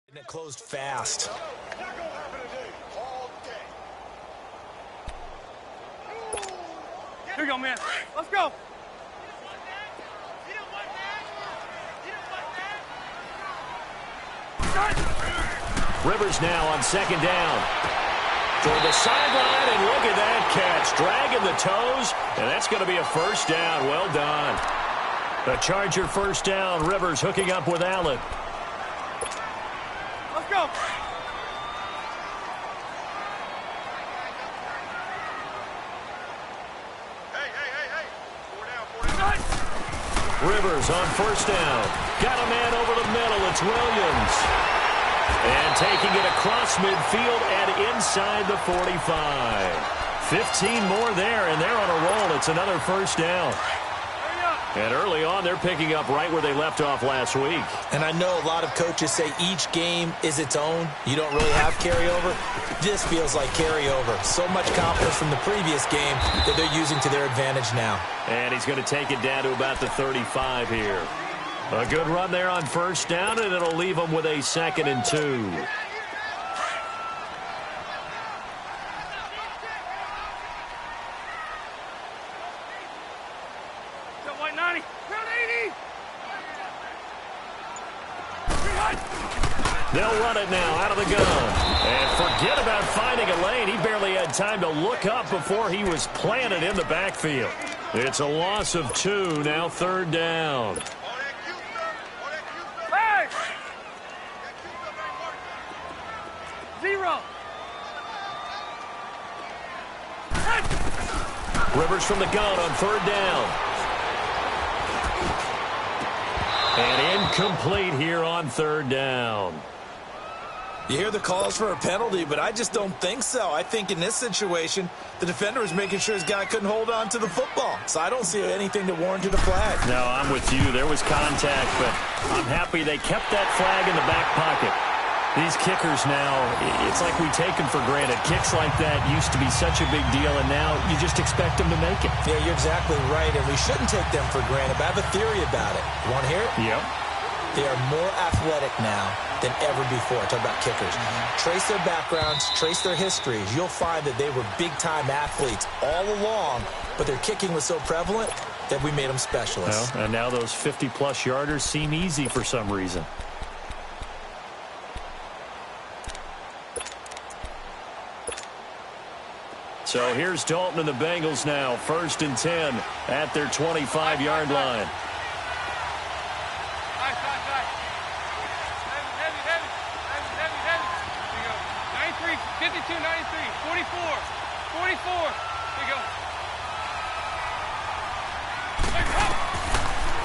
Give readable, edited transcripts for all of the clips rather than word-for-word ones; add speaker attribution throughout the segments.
Speaker 1: And it closed fast.
Speaker 2: Here we go, man. Let's go.
Speaker 3: Rivers now on second down. Toward the sideline, and look at that catch. Dragging the toes, and that's going to be a first down. Well done. The Charger first down. Rivers hooking up with Allen.
Speaker 2: Let's go.
Speaker 3: Rivers on first down. Got a man over the middle. It's Williams. And taking it across midfield and inside the 45. 15 more there, and they're on a roll. It's another first down. And early on, they're picking up right where they left off last week.
Speaker 1: And I know a lot of coaches say each game is its own. You don't really have carryover. This feels like carryover. So much confidence from the previous game that they're using to their advantage now.
Speaker 3: And he's going to take it down to about the 35 here. A good run there on first down, and it'll leave them with a 2nd and 2. They'll run it now out of the gun. And forget about finding a lane. He barely had time to look up before he was planted in the backfield. It's a loss of 2, now 3rd down.
Speaker 2: Hey! 0.
Speaker 3: Rivers from the gun on 3rd down. And incomplete here on 3rd down.
Speaker 1: You hear the calls for a penalty, but I just don't think so. I think in this situation, the defender was making sure his guy couldn't hold on to the football. So I don't see anything that warranted a flag.
Speaker 3: No, I'm with you. There was contact, but I'm happy they kept that flag in the back pocket. These kickers now, it's like we take them for granted. Kicks like that used to be such a big deal, and now you just expect them to make it.
Speaker 1: Yeah, you're exactly right, and we shouldn't take them for granted, but I have a theory about it. You want to hear it?
Speaker 3: Yep.
Speaker 1: They are more athletic now than ever before. Talk about kickers. Trace their backgrounds, trace their histories. You'll find that they were big-time athletes all along, but their kicking was so prevalent that we made them specialists.
Speaker 3: Well, and now those 50-plus yarders seem easy for some reason. So here's Dalton and the Bengals now. 1st and 10 at their 25-yard line.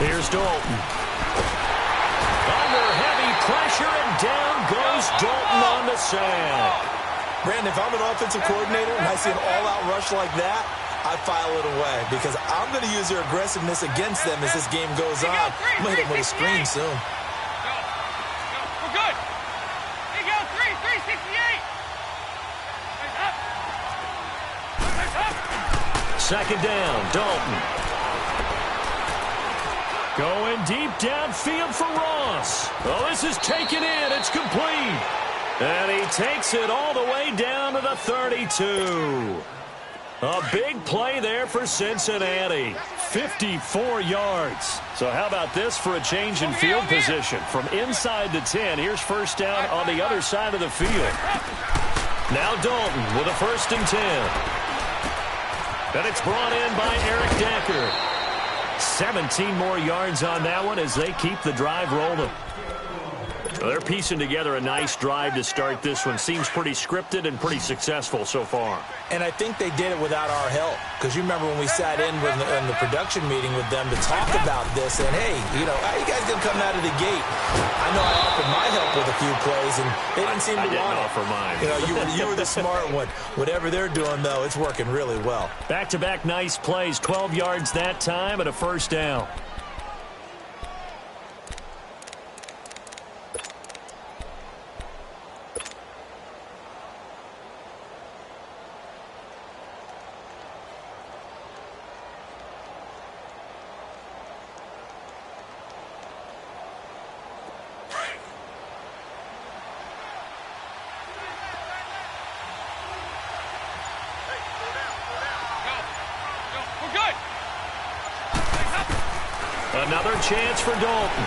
Speaker 3: Here's Dalton. Under heavy pressure, and down goes Dalton on the sack.
Speaker 1: Brandon, if I'm an offensive coordinator and I see an all-out rush like that, I file it away because I'm going to use their aggressiveness against them as this game goes on. I'm going to hit them with a screen soon.
Speaker 2: We're good. There you go, 368.
Speaker 3: 2nd down, Dalton. Going deep downfield for Ross. Oh, this is taken in. It's complete. And he takes it all the way down to the 32. A big play there for Cincinnati. 54 yards. So how about this for a change in field position? From inside the 10, here's 1st down on the other side of the field. Now Dalton with a 1st and 10. And it's brought in by Eric Decker. 17 more yards on that one as they keep the drive rolling. Well, they're piecing together a nice drive to start this one. Seems pretty scripted and pretty successful so far.
Speaker 1: And I think they did it without our help. Because you remember when we sat in the production meeting with them to talk about this, and hey, you know, how you guys going to come out of the gate? I know I offered my help with a few plays, and they didn't seem to want it.
Speaker 3: I didn't offer mine.
Speaker 1: You know, you were the smart one. Whatever they're doing, though, it's working really well.
Speaker 3: Back-to-back nice plays. 12 yards that time and a 1st down. Another chance for Dalton.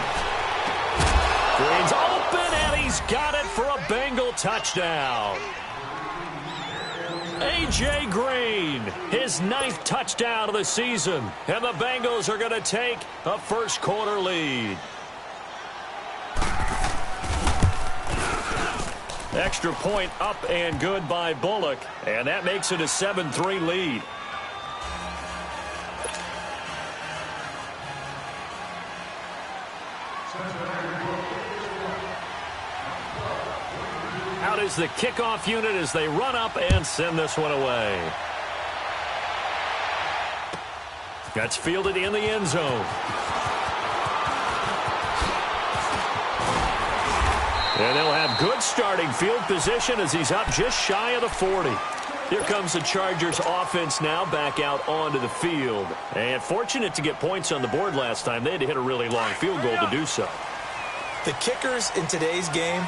Speaker 3: Green's open, and he's got it for a Bengal touchdown. A.J. Green, his 9th touchdown of the season, and the Bengals are going to take a first-quarter lead. Extra point up and good by Bullock, and that makes it a 7-3 lead. Out is the kickoff unit as they run up and send this one away. That's fielded in the end zone. And they'll have good starting field position as he's up just shy of the 40. Here comes the Chargers offense now back out onto the field. And fortunate to get points on the board last time. They had to hit a really long field goal to do so.
Speaker 1: The kickers in today's game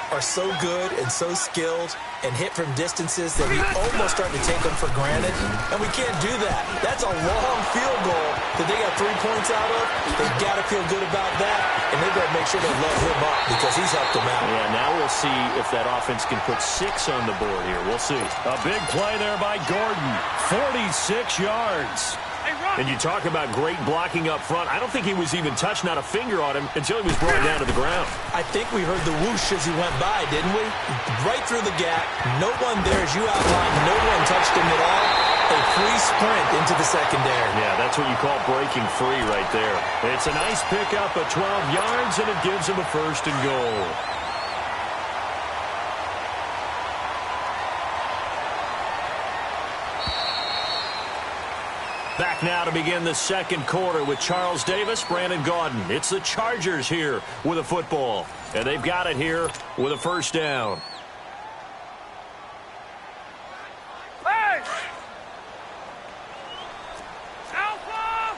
Speaker 1: are so good and so skilled and hit from distances that we almost start to take them for granted, and we can't do that. That's a long field goal that they got 3 points out of. They've got to feel good about that, and they've got to make sure they load him up because he's helped them out.
Speaker 3: Yeah, now we'll see if that offense can put 6 on the board here. We'll see. A big play there by Gordon, 46 yards. And you talk about great blocking up front. I don't think he was even touched, not a finger on him, until he was brought down to the ground.
Speaker 1: I think we heard the whoosh as he went by, didn't we? Right through the gap. No one there, as you outlined. No one touched him at all. A free sprint into the secondary.
Speaker 3: Yeah, that's what you call breaking free right there. It's a nice pickup of 12 yards, and it gives him a first and goal. Back now to begin the second quarter with Charles Davis, Brandon Gaudin. It's the Chargers here with a football, and they've got it here with a first down.
Speaker 2: Hey! Alpha!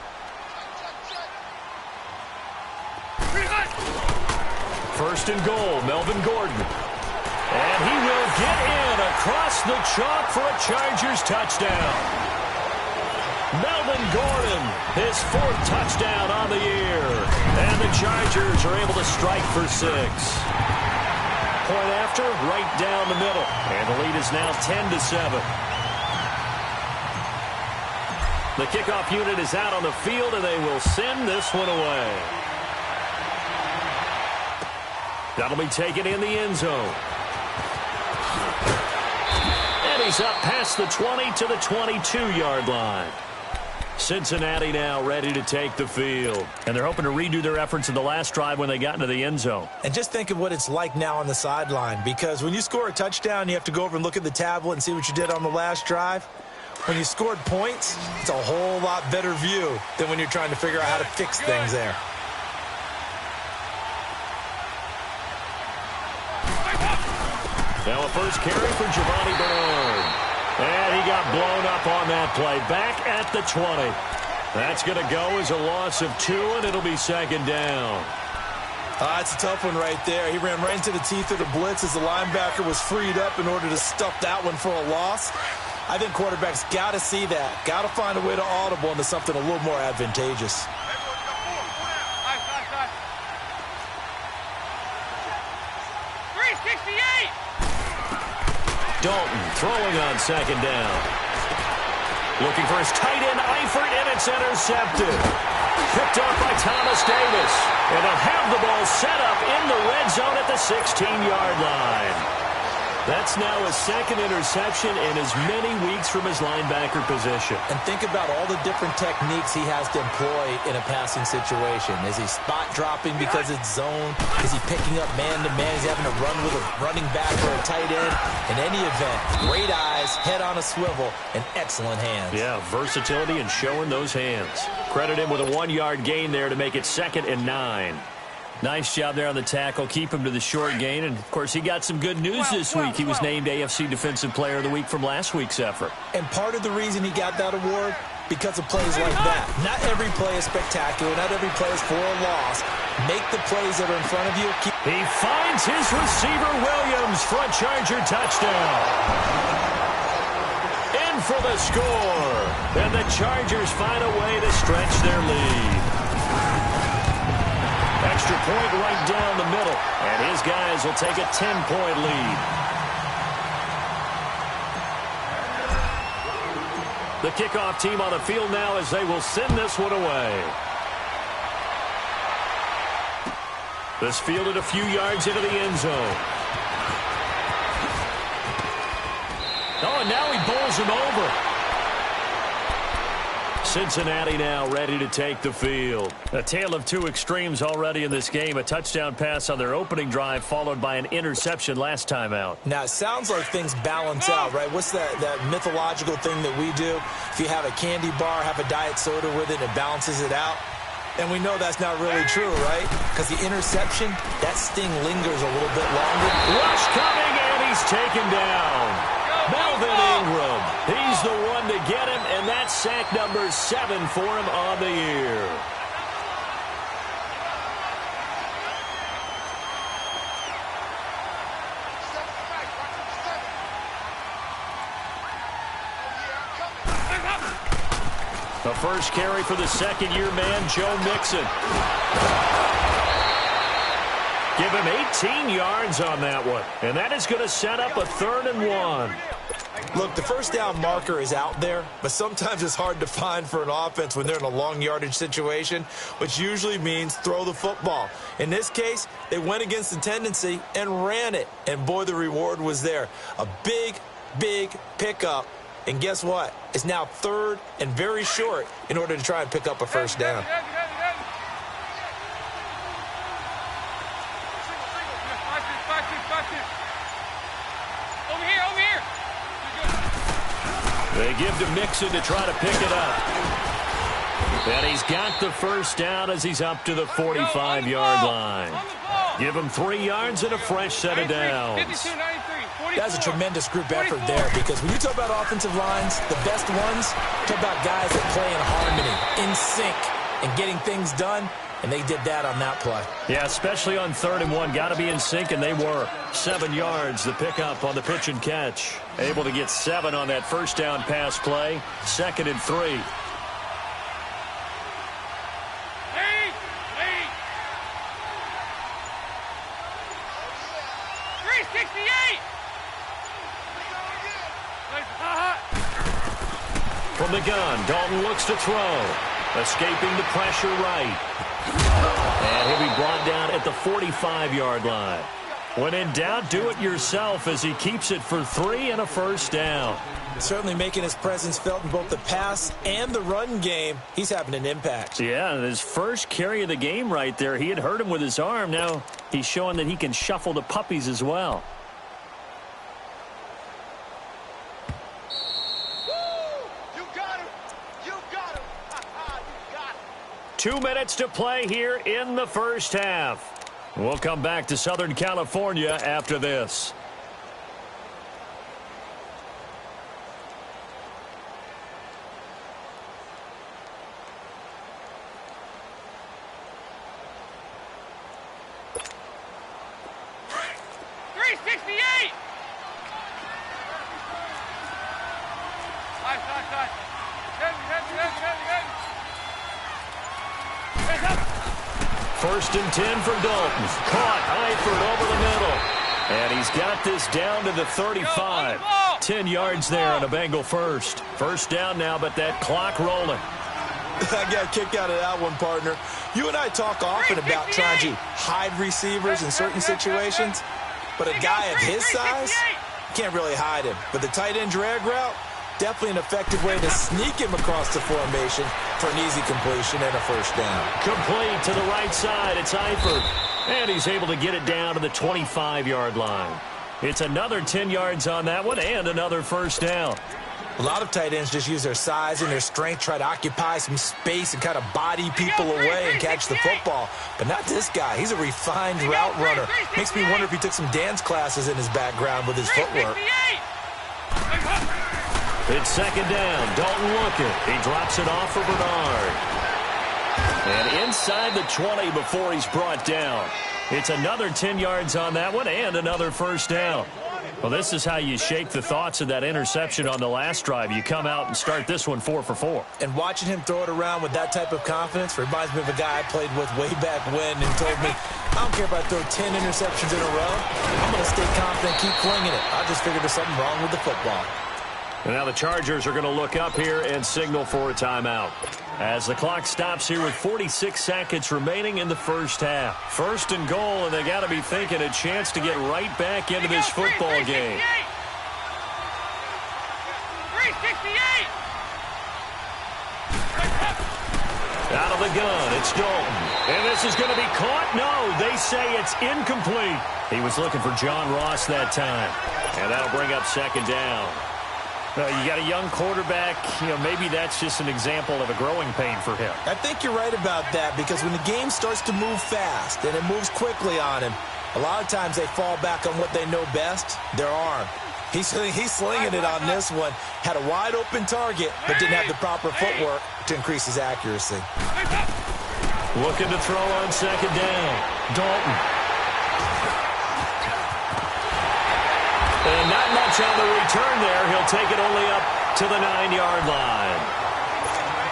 Speaker 3: First and goal, Melvin Gordon. And he will get in across the chalk for a Chargers touchdown. Melvin Gordon, his 4th touchdown on the year. And the Chargers are able to strike for 6. Point after, right down the middle. And the lead is now 10-7. The kickoff unit is out on the field, and they will send this one away. That'll be taken in the end zone. And he's up past the 20 to the 22-yard line. Cincinnati now ready to take the field. And they're hoping to redo their efforts in the last drive when they got into the end zone.
Speaker 1: And just think of what it's like now on the sideline, because when you score a touchdown, you have to go over and look at the tablet and see what you did on the last drive. When you scored points, it's a whole lot better view than when you're trying to figure out how to fix things there.
Speaker 3: Now a first carry for Giovanni Bernard. And he got blown up on that play. Back at the 20. That's going to go as a loss of 2, and it'll be second down.
Speaker 1: It's a tough one right there. He ran right into the teeth of the blitz as the linebacker was freed up in order to stuff that one for a loss. I think quarterbacks got to see that. Got to find a way to audible into something a little more advantageous.
Speaker 2: 368!
Speaker 3: Dalton throwing on second down. Looking for his tight end, Eifert, and it's intercepted. Picked up by Thomas Davis. And they'll have the ball set up in the red zone at the 16-yard line. That's now his 2nd interception in as many weeks from his linebacker position.
Speaker 1: And think about all the different techniques he has to employ in a passing situation. Is he spot dropping because it's zone? Is he picking up man-to-man? Is he having to run with a running back or a tight end? In any event, great eyes, head on a swivel, and excellent hands.
Speaker 3: Yeah, versatility and showing those hands. Credit him with a 1-yard gain there to make it 2nd and 9. Nice job there on the tackle. Keep him to the short gain. And, of course, he got some good news this week. He was named AFC Defensive Player of the Week from last week's effort.
Speaker 1: And part of the reason he got that award, because of plays like that. Not every play is spectacular. Not every play is for a loss. Make the plays that are in front of you.
Speaker 3: He finds his receiver, Williams, for a Charger touchdown. In for the score. And the Chargers find a way to stretch their lead. Extra point right down the middle. And his guys will take a 10-point lead. The kickoff team on the field now as they will send this one away. This fielded a few yards into the end zone. Oh, and now he bowls him over. Cincinnati now ready to take the field. A tale of two extremes already in this game. A touchdown pass on their opening drive followed by an interception last time out.
Speaker 1: Now, it sounds like things balance out, right? What's that mythological thing that we do? If you have a candy bar, have a diet soda with it, it balances it out. And we know that's not really true, right? Because the interception, that sting lingers a little bit longer.
Speaker 3: Rush coming, and he's taken down. Melvin Ingram, he's the one to get him, and that's sack number 7 for him on the year. The first carry for the second-year man, Joe Mixon. Give him 18 yards on that one, and that is going to set up a 3rd and 1.
Speaker 1: Look, the first down marker is out there, but sometimes it's hard to find for an offense when they're in a long yardage situation, which usually means throw the football. In this case, they went against the tendency and ran it, and boy, the reward was there. A big, big pickup, and guess what? It's now 3rd and very short in order to try and pick up a first down.
Speaker 3: They give to Mixon to try to pick it up. And he's got the first down as he's up to the 45-yard line. Give him 3 yards and a fresh set of downs.
Speaker 1: That's a tremendous group effort there, because when you talk about offensive lines, the best ones, talk about guys that play in harmony, in sync, and getting things done, and they did that on that play.
Speaker 3: Yeah, especially on 3rd and 1. Got to be in sync, and they were. 7 yards, the pickup on the pitch and catch. Able to get 7 on that first down pass play. 2nd and 3. From the gun, Dalton looks to throw. Escaping the pressure right. And he'll be brought down at the 45-yard line. When in doubt, do it yourself as he keeps it for 3 and a first down.
Speaker 1: Certainly making his presence felt in both the pass and the run game. He's having an impact.
Speaker 3: Yeah, his first carry of the game right there. He had hurt him with his arm. Now he's showing that he can shuffle the puppies as well. 2 minutes to play here in the first half. We'll come back to Southern California after this. First and 10 for Dalton. Caught Eifert over the middle. And he's got this down to the 35. 10 yards there on a Bengal first. First down now, but that clock rolling.
Speaker 1: I got a kick out of that one, partner. You and I talk often about trying to hide receivers in certain situations, but a guy of his size, you can't really hide him. But the tight end drag route, definitely an effective way to sneak him across the formation for an easy completion and a first down.
Speaker 3: Complete to the right side. It's Eifert. And he's able to get it down to the 25-yard line. It's another 10 yards on that one and another first down.
Speaker 1: A lot of tight ends just use their size and their strength, try to occupy some space and kind of body people away and catch the football. But not this guy. He's a refined route runner. Makes me wonder if he took some dance classes in his background with his footwork.
Speaker 3: It's second down. Dalton looking. He drops it off for Bernard. And inside the 20 before he's brought down. It's another 10 yards on that one and another first down. Well, this is how you shake the thoughts of that interception on the last drive. You come out and start this one 4 for 4.
Speaker 1: And watching him throw it around with that type of confidence reminds me of a guy I played with way back when and told me, I don't care if I throw 10 interceptions in a row. I'm going to stay confident, keep flinging it. I just figured there's something wrong with the football.
Speaker 3: And now the Chargers are going to look up here and signal for a timeout. As the clock stops here with 46 seconds remaining in the first half. First and goal, and they got to be thinking a chance to get right back into this football game.
Speaker 2: 368!
Speaker 3: Out of the gun, it's Dalton. And this is going to be caught. No, they say it's incomplete. He was looking for John Ross that time. And that'll bring up second down. You got a young quarterback, maybe that's just an example of a growing pain for him.
Speaker 1: I think you're right about that because when the game starts to move fast and it moves quickly on him, a lot of times they fall back on what they know best, their arm. He's slinging it on this one. Had a wide open target, but didn't have the proper footwork to increase his accuracy.
Speaker 3: Looking to throw on second down. Dalton. And not much on the return there. He'll take it only up to the 9-yard line.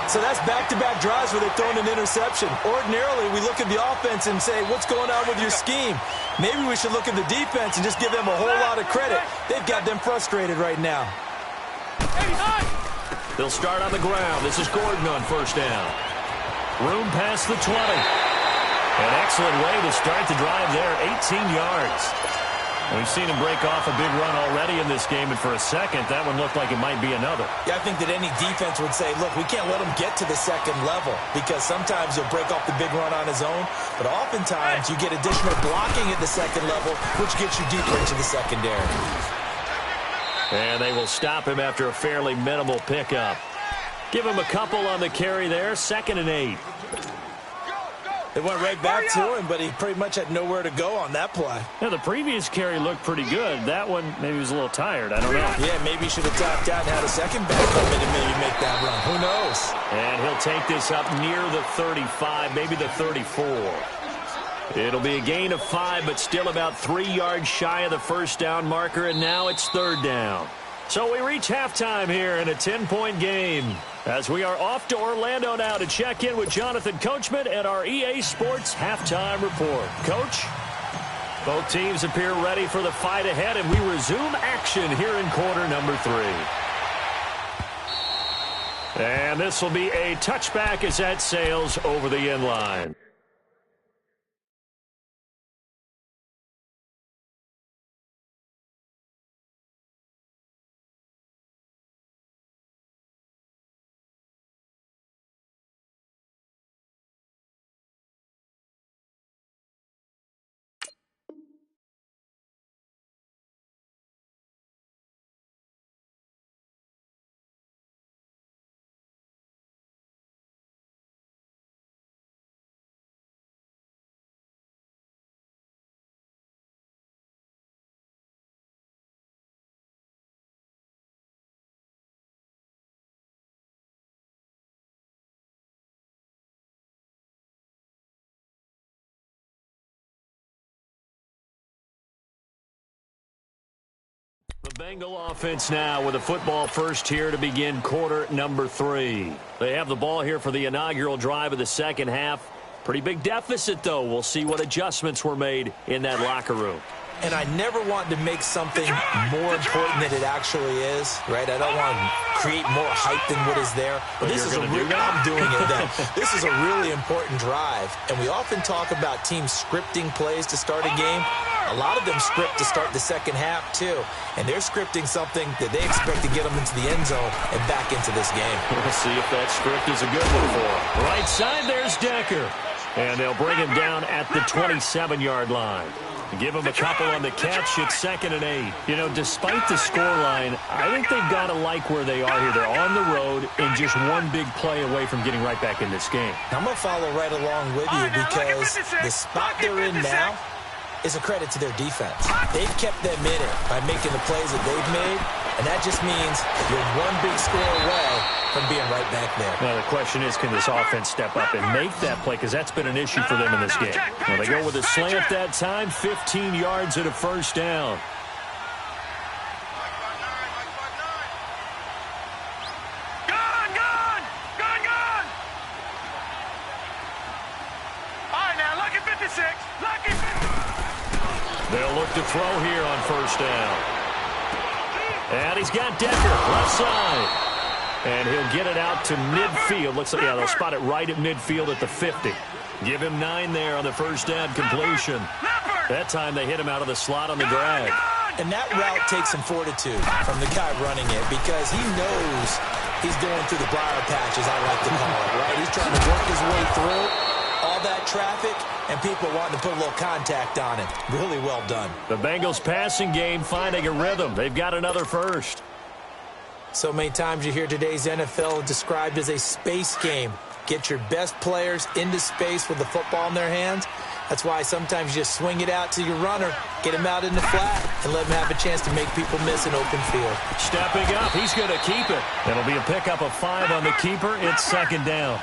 Speaker 1: So that's back-to-back drives where they've thrown an interception. Ordinarily, we look at the offense and say, what's going on with your scheme? Maybe we should look at the defense and just give them a whole lot of credit. They've got them frustrated right now.
Speaker 3: They'll start on the ground. This is Gordon on first down. Room past the 20. An excellent way to start the drive there, 18 yards. We've seen him break off a big run already in this game, and for a second, that one looked like it might be another.
Speaker 1: Yeah, I think that any defense would say, look, we can't let him get to the second level because sometimes he'll break off the big run on his own, but oftentimes you get additional blocking at the second level, which gets you deeper into the secondary.
Speaker 3: And they will stop him after a fairly minimal pickup. Give him a couple on the carry there, 2nd and 8.
Speaker 1: They went right back to him, but he pretty much had nowhere to go on that play.
Speaker 3: Yeah, the previous carry looked pretty good. That one, maybe he was a little tired. I don't know.
Speaker 1: Yeah, maybe he should have tapped out and had a second back come in and maybe make that run. Who knows?
Speaker 3: And he'll take this up near the 35, maybe the 34. It'll be a gain of 5, but still about 3 yards shy of the first down marker, and now it's 3rd down. So we reach halftime here in a 10-point game as we are off to Orlando now to check in with Jonathan Coachman and our EA Sports Halftime Report. Coach, both teams appear ready for the fight ahead, and we resume action here in quarter number 3. And this will be a touchback as that sails over the end line. The Bengal offense now with a football first here to begin quarter number 3. They have the ball here for the inaugural drive of the second half. Pretty big deficit, though. We'll see what adjustments were made in that locker room.
Speaker 1: And I never want to make something more important than it actually is, right? I don't want to create more hype than what is there. But this is I'm doing it then. This is a really important drive. And we often talk about teams scripting plays to start a game. A lot of them script to start the second half, too. And they're scripting something that they expect to get them into the end zone and back into this game.
Speaker 3: We'll see if that script is a good one for them. Right side, there's Decker. And they'll bring him down at the 27-yard line. Give him a couple on the catch. It's 2nd and 8. You know, despite the scoreline, I think they've got to like where they are here. They're on the road and just one big play away from getting right back in this game.
Speaker 1: I'm going to follow right along with you because the spot they're in now is a credit to their defense. They've kept them in it by making the plays that they've made, and that just means you're one big score away from being right back there.
Speaker 3: Now, the question is, can this offense step up and make that play? Because that's been an issue for them in this game. Well, they go with a slant that time, 15 yards and a first down. to throw here on first down. And he's got Decker, left side. And he'll get it out to midfield. Looks like, yeah, they'll spot it right at midfield at the 50. Give him 9 there on the first down completion. That time they hit him out of the slot on the drag.
Speaker 1: And that route takes some fortitude from the guy running it because he knows he's going through the briar patch, as I like to call it, right? He's trying to work his way through all that traffic, and people wanting to put a little contact on it. Really well done.
Speaker 3: The Bengals passing game finding a rhythm. They've got another first.
Speaker 1: So many times you hear today's NFL described as a space game. Get your best players into space with the football in their hands. That's why sometimes you just swing it out to your runner, get him out in the flat, and let him have a chance to make people miss an open field.
Speaker 3: Stepping up, he's going to keep it. It'll be a pickup of 5 on the keeper. It's second down.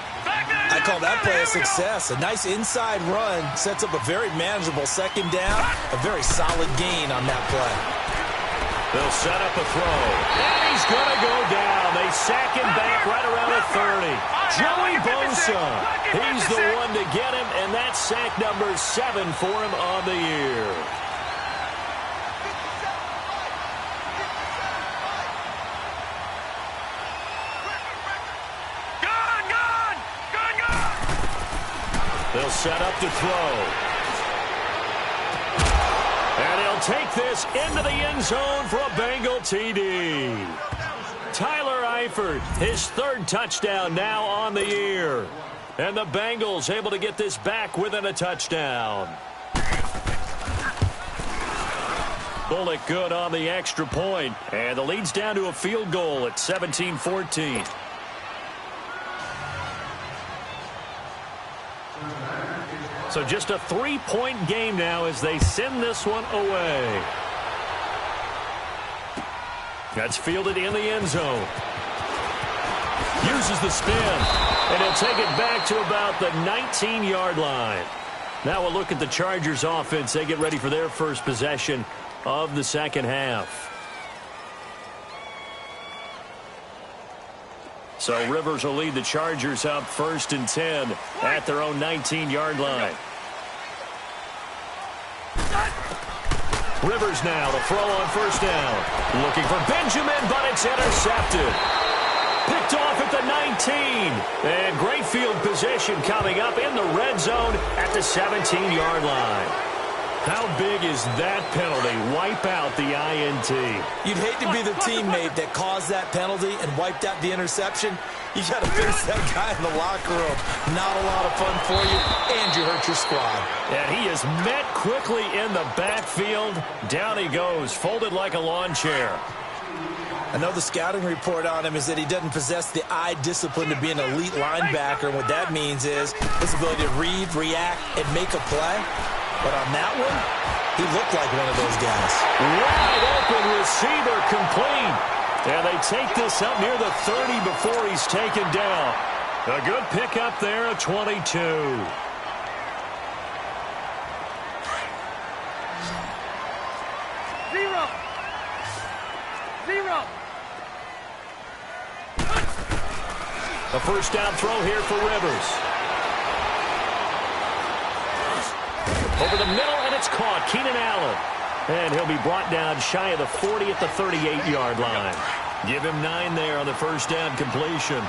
Speaker 1: I call that play a success. A nice inside run sets up a very manageable second down, a very solid gain on that play.
Speaker 3: They'll set up a throw. And he's going to go down. They sack him back right around the 30. Joey Bosa. He's the one to get him, and that's sack number 7 for him on the year. They'll set up to throw. And he'll take this into the end zone for a Bengal TD. Tyler Eifert, his 3rd touchdown now on the year. And the Bengals able to get this back within a touchdown. Bullock good on the extra point. And the lead's down to a field goal at 17-14. So just a 3-point game now as they send this one away. That's fielded in the end zone. Uses the spin. And he'll take it back to about the 19-yard line. Now we'll look at the Chargers offense. They get ready for their first possession of the second half. So Rivers will lead the Chargers up 1st and 10 at their own 19-yard line. Rivers now, the throw on first down. Looking for Benjamin, but it's intercepted. Picked off at the 19. And great field position coming up in the red zone at the 17-yard line. How big is that penalty? Wipe out the INT.
Speaker 1: You'd hate to be the teammate that caused that penalty and wiped out the interception. You got to face that guy in the locker room. Not a lot of fun for you, and you hurt your squad.
Speaker 3: And he is met quickly in the backfield. Down he goes, folded like a lawn chair.
Speaker 1: I know the scouting report on him is that he doesn't possess the eye discipline to be an elite linebacker. What that means is his ability to read, react, and make a play. But on that one, he looked like one of those guys.
Speaker 3: Wide open receiver complete. And they take this up near the 30 before he's taken down. A good pickup there at 22.
Speaker 2: Zero.
Speaker 3: A first down throw here for Rivers. Over the middle, and it's caught. Keenan Allen. And he'll be brought down shy of the 40 at the 38-yard line. Give him 9 there on the first down completion.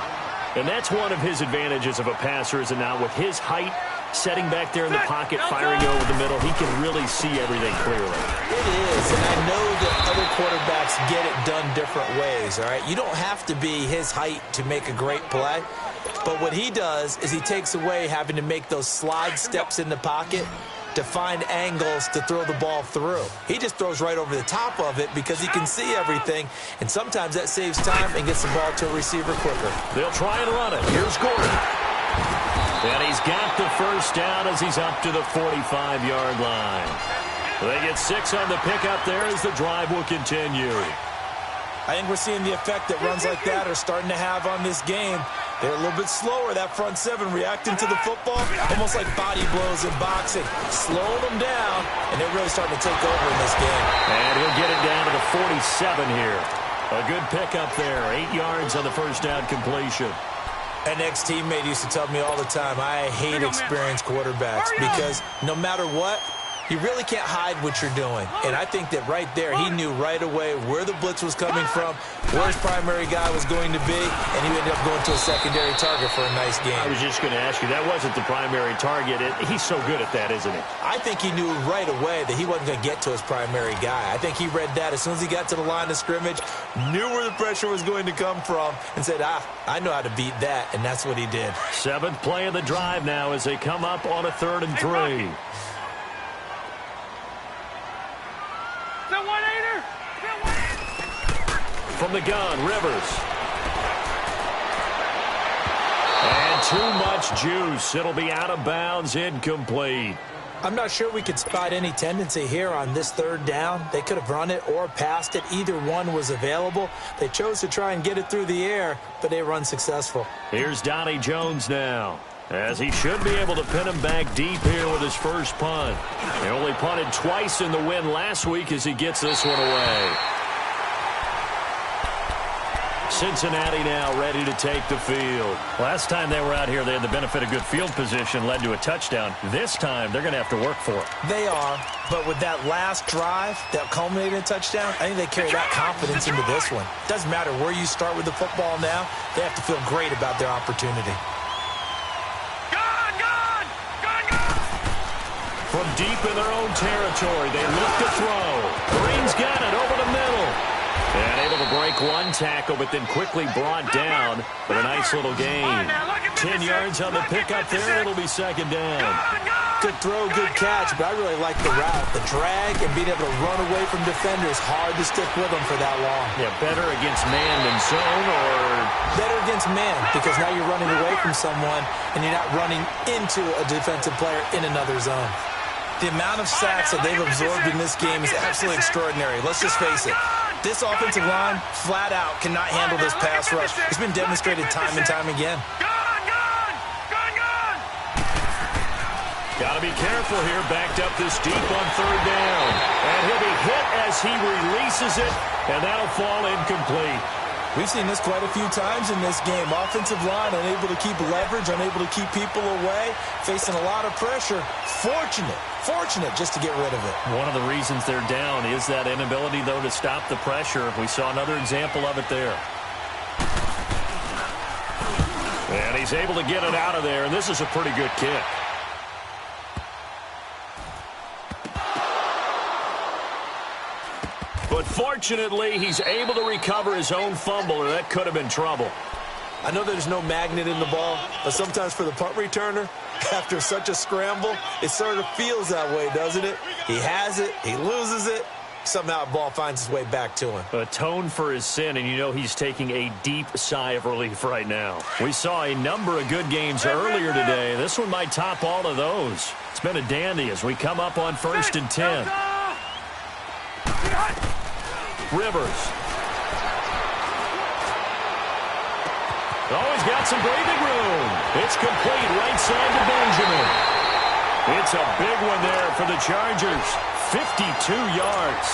Speaker 3: And that's one of his advantages of a passer, is it not? With his height, setting back there in the pocket, firing over the middle, he can really see everything clearly.
Speaker 1: It is, and I know that other quarterbacks get it done different ways, all right? You don't have to be his height to make a great play. But what he does is he takes away having to make those slide steps in the pocket to find angles to throw the ball through. He just throws right over the top of it because he can see everything, and sometimes that saves time and gets the ball to a receiver quicker.
Speaker 3: They'll try and run it. Here's Gordon. And he's got the first down as he's up to the 45-yard line. They get 6 on the pickup there as the drive will continue.
Speaker 1: I think we're seeing the effect that runs like that are starting to have on this game. They're a little bit slower, that front 7, reacting to the football, almost like body blows in boxing, slowing them down, and they're really starting to take over in this game.
Speaker 3: And he'll get it down to the 47 here. A good pickup there, 8 yards on the first down completion.
Speaker 1: An ex-teammate used to tell me all the time, I hate experienced quarterbacks because no matter what, You really can't hide what you're doing. And I think that right there, he knew right away where the blitz was coming from, where his primary guy was going to be, and he ended up going to a secondary target for a nice game.
Speaker 3: I was just going to ask you, that wasn't the primary target. He's so good at that, isn't he?
Speaker 1: I think he knew right away that he wasn't going to get to his primary guy. I think he read that as soon as he got to the line of scrimmage, knew where the pressure was going to come from, and said, I know how to beat that, and that's what he did.
Speaker 3: 7th play of the drive now as they come up on a 3rd and 3. From the gun, Rivers. And too much juice. It'll be out of bounds, incomplete.
Speaker 1: I'm not sure we could spot any tendency here on this 3rd down. They could have run it or passed it. Either one was available. They chose to try and get it through the air, but they were unsuccessful.
Speaker 3: Here's Donnie Jones now, as he should be able to pin him back deep here with his first punt. He only punted twice in the win last week as he gets this one away. Cincinnati now ready to take the field. Last time they were out here, they had the benefit of good field position, led to a touchdown. This time, they're going to have to work for it.
Speaker 1: They are, but with that last drive that culminated in a touchdown, I think they carry that confidence into this one. Doesn't matter where you start with the football now, they have to feel great about their opportunity.
Speaker 3: From deep in their own territory, they look to throw. Green's got it over the middle. And able to break one tackle, but then quickly brought down with a nice little gain. 10 yards on the pickup there, it'll be 2nd down.
Speaker 1: Good throw, good catch, but I really like the route. The drag and being able to run away from defenders, hard to stick with them for that long.
Speaker 3: Yeah, better against man than zone, or?
Speaker 1: Better against man, because now you're running away from someone, and you're not running into a defensive player in another zone. The amount of sacks that they've absorbed in this game is absolutely extraordinary. Let's just face it. This offensive line, flat out, cannot handle this pass rush. It's been demonstrated time and time again.
Speaker 3: Got to be careful here, backed up this deep on 3rd down. And he'll be hit as he releases it, and that'll fall incomplete.
Speaker 1: We've seen this quite a few times in this game. Offensive line unable to keep leverage, unable to keep people away, facing a lot of pressure. Fortunate just to get rid of it.
Speaker 3: One of the reasons they're down is that inability, though, to stop the pressure. We saw another example of it there. And he's able to get it out of there, and this is a pretty good kick. But fortunately, he's able to recover his own fumble, or that could have been trouble.
Speaker 1: I know there's no magnet in the ball, but sometimes for the punt returner, after such a scramble, it sort of feels that way, doesn't it? He has it, he loses it, somehow the ball finds its way back to him.
Speaker 3: Atone for his sin, and you know he's taking a deep sigh of relief right now. We saw a number of good games earlier today. This one might top all of those. It's been a dandy as we come up on 1st and 10. Rivers. Oh, he's got some breathing room. It's complete right side to Benjamin. It's a big one there for the Chargers. 52 yards.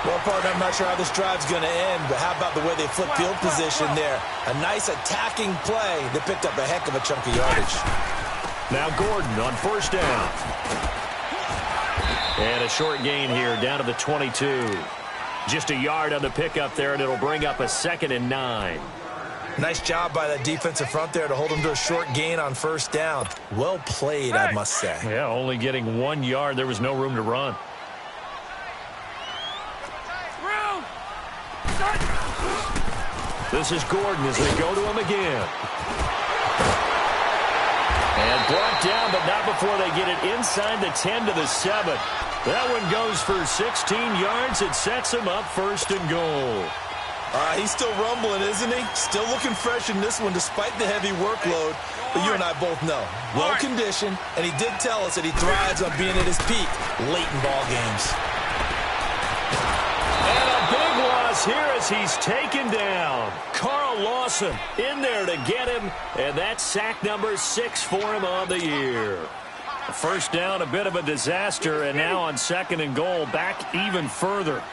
Speaker 1: Well, partner, I'm not sure how this drive's going to end, but how about the way they flip field position there? A nice attacking play that picked up a heck of a chunk of yardage.
Speaker 3: Now Gordon on 1st down. And a short gain here down to the 22. Just a yard on the pickup there, and it'll bring up a 2nd and 9.
Speaker 1: Nice job by that defensive front there to hold him to a short gain on 1st down. Well played, I must say.
Speaker 3: Yeah, only getting 1 yard. There was no room to run. This is Gordon as they go to him again. And brought down, but not before they get it inside the 10 to the 7. That one goes for 16 yards. It sets him up 1st and goal.
Speaker 1: He's still rumbling, isn't he? Still looking fresh in this one despite the heavy workload. But you and I both know, well-conditioned, and he did tell us that he thrives on being at his peak late in ball games.
Speaker 3: And a big loss here as he's taken down. Carl Lawson in there to get him, and that's sack number 6 for him on the year. 1st down, a bit of a disaster, and now on 2nd and goal, back even further.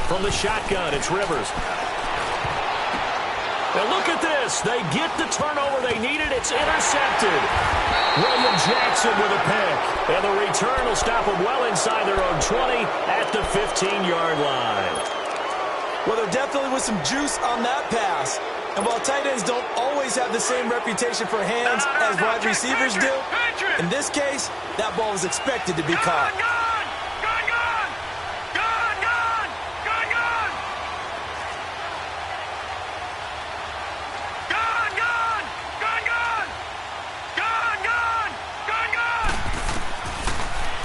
Speaker 3: From the shotgun, it's Rivers. And look at this. They get the turnover they needed. It's intercepted. William Jackson with a pick. And the return will stop them well inside their own 20 at the 15-yard line.
Speaker 1: Well, there definitely was some juice on that pass. And while tight ends don't always have the same reputation for hands as wide receivers do, in this case, that ball was expected to be caught.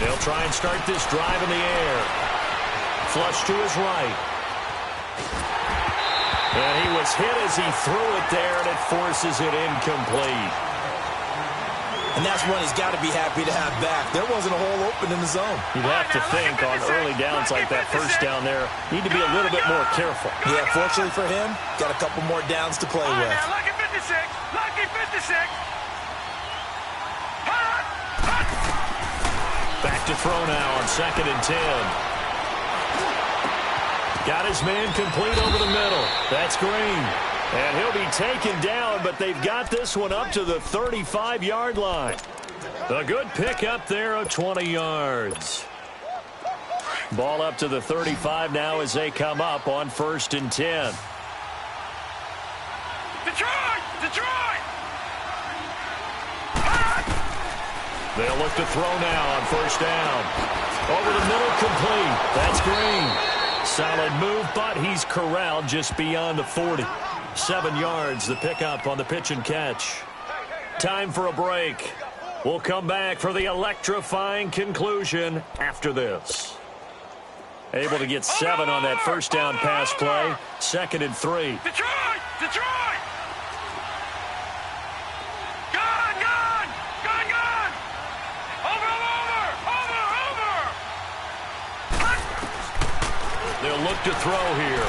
Speaker 3: They'll try and start this drive in the air. Flush to his right. And he was hit as he threw it there, and it forces it incomplete.
Speaker 1: And that's one he's got to be happy to have back. There wasn't a hole open in the zone.
Speaker 3: You'd have to think on early downs like that first down there, need to be a little bit more careful.
Speaker 1: Yeah, fortunately for him, got a couple more downs to play with.
Speaker 2: Lucky 56. Lucky 56.
Speaker 3: Back to throw now on 2nd and 10. Got his man complete over the middle. That's Green. And he'll be taken down, but they've got this one up to the 35-yard line. A good pickup there of 20 yards. Ball up to the 35 now as they come up on 1st and 10.
Speaker 2: Detroit! Detroit!
Speaker 3: They'll look to throw now on 1st down. Over the middle, complete. That's Green. Solid move, but he's corralled just beyond the 40. 7 yards, the pickup on the pitch and catch. Time for a break. We'll come back for the electrifying conclusion after this. Able to get 7 on that 1st down pass play. 2nd and 3.
Speaker 2: Detroit! Detroit! Gone! Gone! Gone! Gone! Over!
Speaker 3: They'll look to throw here.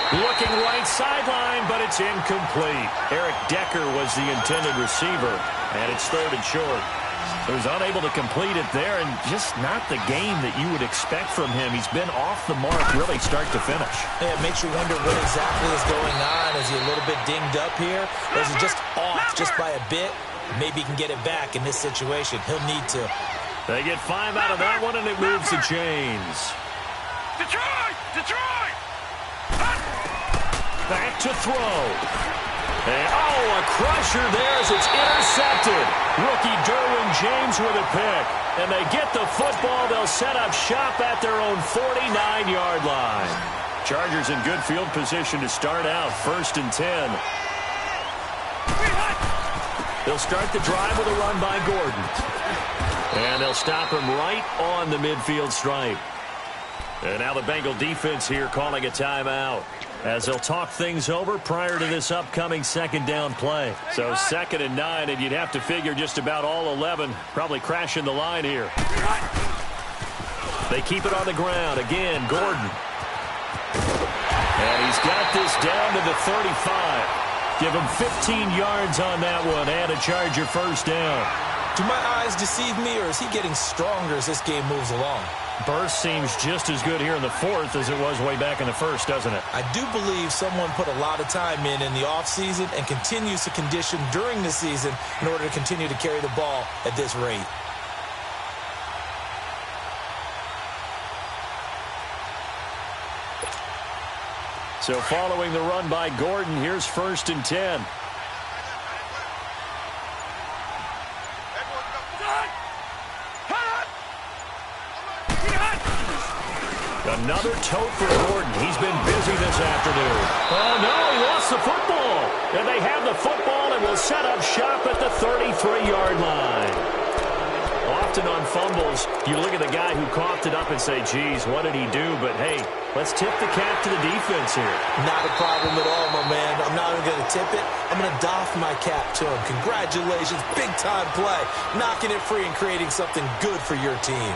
Speaker 3: Looking right sideline, but it's incomplete. Eric Decker was the intended receiver, and it's 3rd and short. He was unable to complete it there, and just not the game that you would expect from him. He's been off the mark really start to finish.
Speaker 1: Yeah, it makes you wonder what exactly is going on. Is he a little bit dinged up here? Or is he just off just by a bit? Maybe he can get it back in this situation. He'll need to.
Speaker 3: They get 5 out of that one, and it moves the chains.
Speaker 2: Detroit! Detroit!
Speaker 3: Back to throw. And, a crusher there as it's intercepted. Rookie Derwin James with a pick. And they get the football. They'll set up shop at their own 49-yard line. Chargers in good field position to start out. 1st and 10. They'll start the drive with a run by Gordon. And they'll stop him right on the midfield stripe. And now the Bengal defense here calling a timeout as they'll talk things over prior to this upcoming 2nd down play. So 2nd and 9, and you'd have to figure just about all 11 probably crashing the line here. They keep it on the ground. Again, Gordon. And he's got this down to the 35. Give him 15 yards on that one and a Charger 1st down.
Speaker 1: Do my eyes deceive me, or is he getting stronger as this game moves along?
Speaker 3: Burst seems just as good here in the 4th as it was way back in the 1st, doesn't it?
Speaker 1: I do believe someone put a lot of time in the offseason and continues to condition during the season in order to continue to carry the ball at this rate.
Speaker 3: So following the run by Gordon, here's 1st and 10. Another tote for Gordon. He's been busy this afternoon. Oh, no, he lost the football. And they have the football and will set up shop at the 33-yard line. Often on fumbles, you look at the guy who coughed it up and say, geez, what did he do? But, hey, let's tip the cap to the defense here.
Speaker 1: Not a problem at all, my man. I'm not even going to tip it. I'm going to doff my cap to him. Congratulations. Big-time play. Knocking it free and creating something good for your team.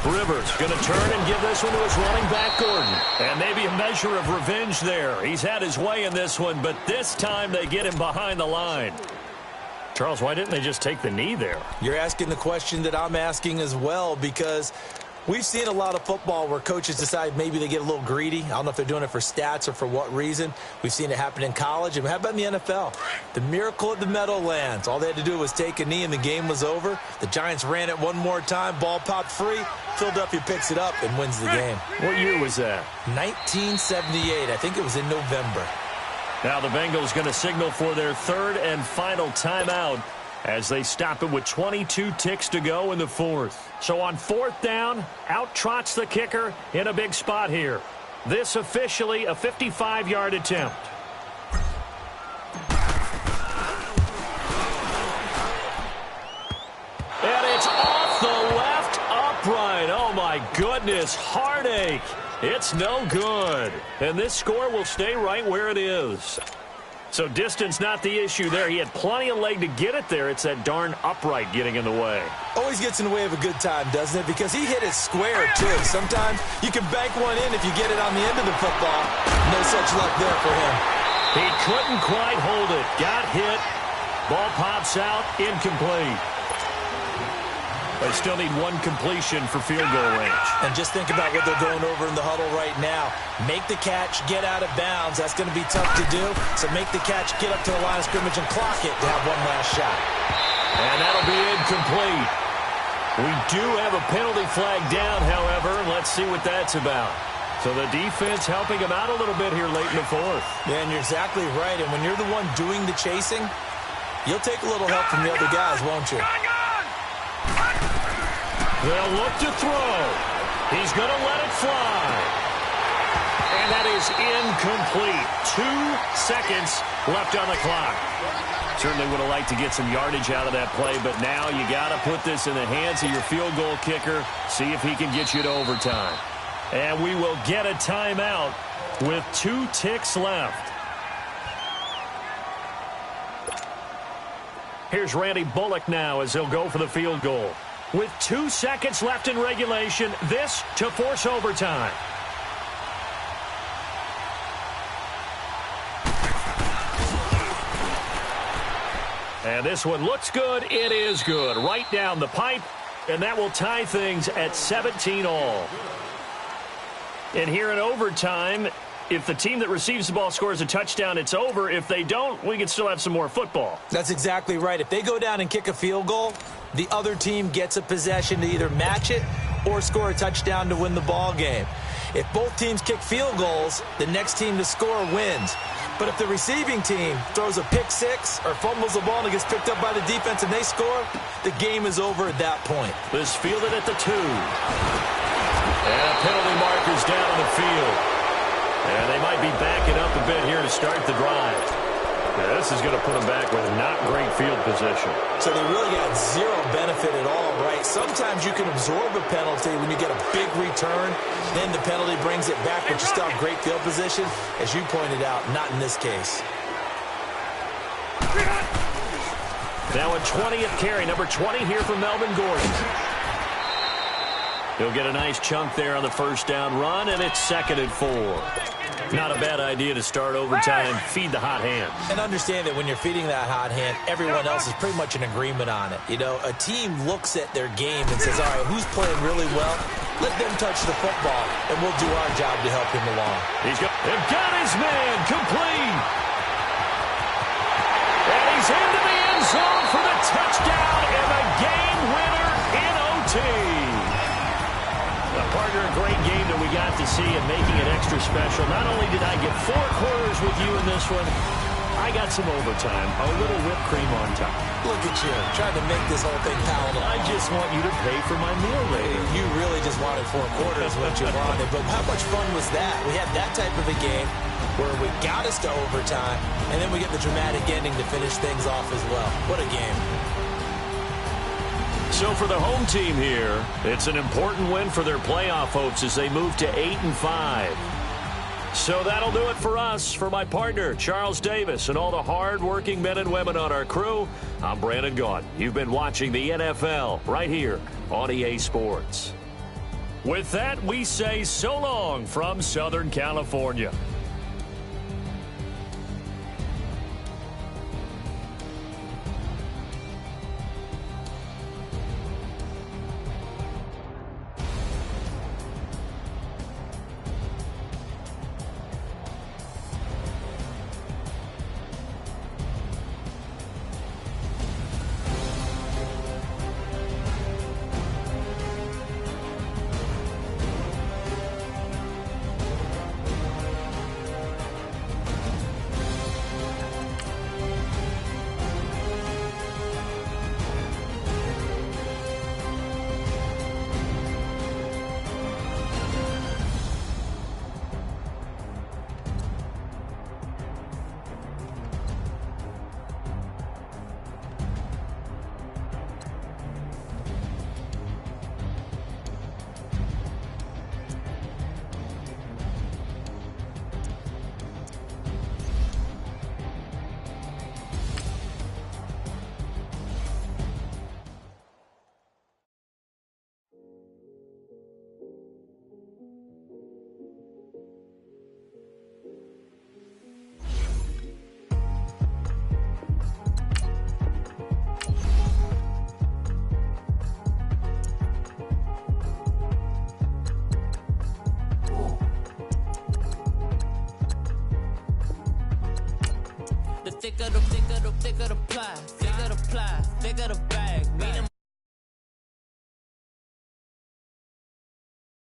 Speaker 3: Rivers going to turn and give this one to his running back, Gordon. And maybe a measure of revenge there. He's had his way in this one, but this time they get him behind the line. Charles, why didn't they just take the knee there?
Speaker 1: You're asking the question that I'm asking as well, because we've seen a lot of football where coaches decide maybe they get a little greedy. I don't know if they're doing it for stats or for what reason. We've seen it happen in college. And how about in the NFL? The miracle at the Meadowlands. All they had to do was take a knee and the game was over. The Giants ran it one more time. Ball popped free. Philadelphia picks it up and wins the game.
Speaker 3: What year was that?
Speaker 1: 1978. I think it was in November.
Speaker 3: Now the Bengals going to signal for their third and final timeout as they stop it with 22 ticks to go in the fourth. So on fourth down, out trots the kicker in a big spot here. This officially a 55-yard attempt. And it's off the left upright. Oh, my goodness. Heartache. It's no good. And this score will stay right where it is. So distance not the issue there. He had plenty of leg to get it there. It's that darn upright getting in the way.
Speaker 1: Always gets in the way of a good time, doesn't it? Because he hit it square, too. Sometimes you can bank one in if you get it on the end of the football. No such luck there for him.
Speaker 3: He couldn't quite hold it. Got hit. Ball pops out. Incomplete. They still need one completion for field goal range.
Speaker 1: And just think about what they're going over in the huddle right now. Make the catch, get out of bounds. That's going to be tough to do. So make the catch, get up to the line of scrimmage, and clock it to have one last shot.
Speaker 3: And that'll be incomplete. We do have a penalty flag down, however. Let's see what that's about. So the defense helping him out a little bit here late in the fourth.
Speaker 1: Yeah, and you're exactly right. And when you're the one doing the chasing, you'll take a little help from the other guys, won't you?
Speaker 3: They'll look to throw. He's going to let it fly. And that is incomplete. 2 seconds left on the clock. Certainly would have liked to get some yardage out of that play, but now you got to put this in the hands of your field goal kicker, see if he can get you to overtime. And we will get a timeout with 2 ticks left. Here's Randy Bullock now as he'll go for the field goal. With 2 seconds left in regulation, this to force overtime. And this one looks good. It is good. Right down the pipe, and that will tie things at 17 all. And here in overtime, if the team that receives the ball scores a touchdown, it's over. If they don't, we can still have some more football.
Speaker 1: That's exactly right. If they go down and kick a field goal, the other team gets a possession to either match it or score a touchdown to win the ball game. If both teams kick field goals, the next team to score wins. But if the receiving team throws a pick six or fumbles the ball and it gets picked up by the defense and they score, the game is over at that point.
Speaker 3: This fielded at the 2. And a penalty marker's down on the field. And they might be backing up a bit here to start the drive. Yeah, this is going to put them back with not great field position.
Speaker 1: So they really got zero benefit at all, right? Sometimes you can absorb a penalty when you get a big return. Then the penalty brings it back, but you still have great field position. As you pointed out, not in this case.
Speaker 3: Now a 20th carry, number 20 here for Melvin Gordon. He'll get a nice chunk there on the first down run, and it's 2nd and 4. Not a bad idea to start overtime. Feed the hot hand.
Speaker 1: And understand that when you're feeding that hot hand, everyone else is pretty much in agreement on it. You know, a team looks at their game and says, all right, who's playing really well? Let them touch the football, and we'll do our job to help him along.
Speaker 3: They've got his man complete. And he's into the end zone for the touchdown and the game winner in OT. Partner, a great game that we got to see and making it extra special. Not only did I get 4 quarters with you in this one, I got some overtime, a little whipped cream on top.
Speaker 1: Look at you, trying to make this whole thing palatable.
Speaker 3: I just want you to pay for my meal later.
Speaker 1: You really just wanted 4 quarters, what you wanted. But how much fun was that? We had that type of a game where we got us to overtime, and then we get the dramatic ending to finish things off as well. What a game.
Speaker 3: So for the home team here, it's an important win for their playoff hopes as they move to 8-5. So that'll do it for us. For my partner, Charles Davis, and all the hard-working men and women on our crew, I'm Brandon Gaudin. You've been watching the NFL right here on EA Sports. With that, we say so long from Southern California.
Speaker 4: Thicker the plot.